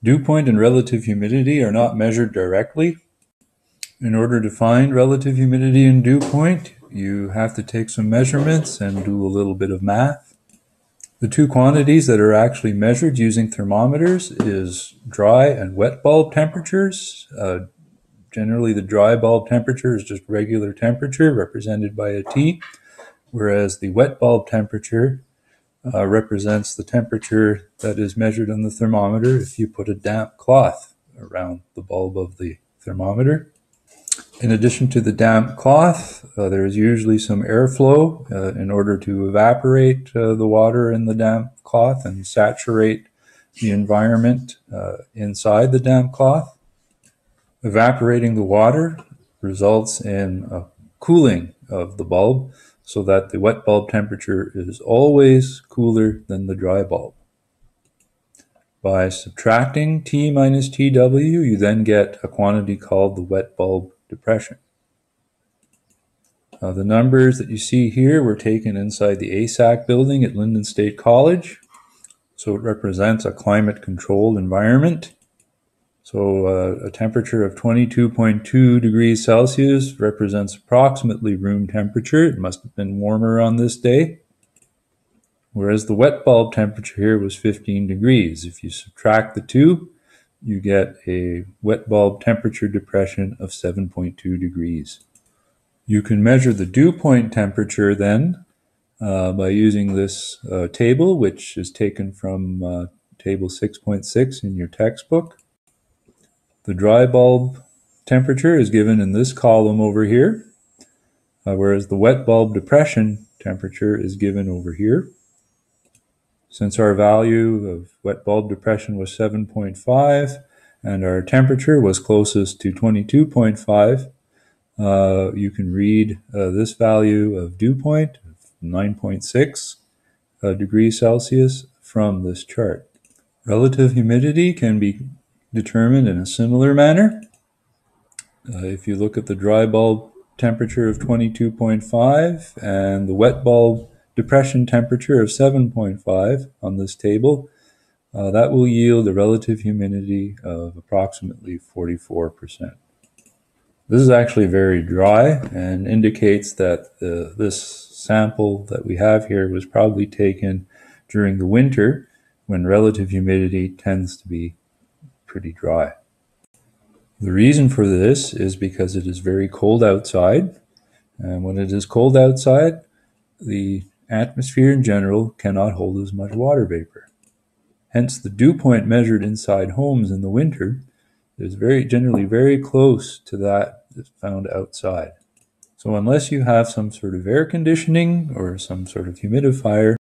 Dew point and relative humidity are not measured directly. In order to find relative humidity and dew point, you have to take some measurements and do a little bit of math. The two quantities that are actually measured using thermometers is dry and wet bulb temperatures. Generally, the dry bulb temperature is just regular temperature represented by a T, whereas the wet bulb temperature represents the temperature that is measured on the thermometer if you put a damp cloth around the bulb of the thermometer. In addition to the damp cloth, there is usually some airflow in order to evaporate the water in the damp cloth and saturate the environment inside the damp cloth. Evaporating the water results in a cooling of the bulb so that the wet bulb temperature is always cooler than the dry bulb. By subtracting T minus TW, you then get a quantity called the wet bulb depression. The numbers that you see here were taken inside the ASAC building at Lyndon State College. So it represents a climate-controlled environment. So a temperature of 22.2 degrees Celsius represents approximately room temperature. It must have been warmer on this day. Whereas the wet bulb temperature here was 15 degrees. If you subtract the two, you get a wet bulb temperature depression of 7.2 degrees. You can measure the dew point temperature then by using this table, which is taken from table 6.6 in your textbook. The dry bulb temperature is given in this column over here, whereas the wet bulb depression temperature is given over here. Since our value of wet bulb depression was 7.5 and our temperature was closest to 22.5, you can read this value of dew point, 9.6 degrees Celsius, from this chart. Relative humidity can be determined in a similar manner. If you look at the dry bulb temperature of 22.5 and the wet bulb depression temperature of 7.5 on this table, that will yield a relative humidity of approximately 44%. This is actually very dry and indicates that this sample that we have here was probably taken during the winter when relative humidity tends to be pretty dry. The reason for this is because it is very cold outside, and when it is cold outside, the atmosphere in general cannot hold as much water vapor. Hence, the dew point measured inside homes in the winter is generally very close to that that's found outside. So unless you have some sort of air conditioning or some sort of humidifier,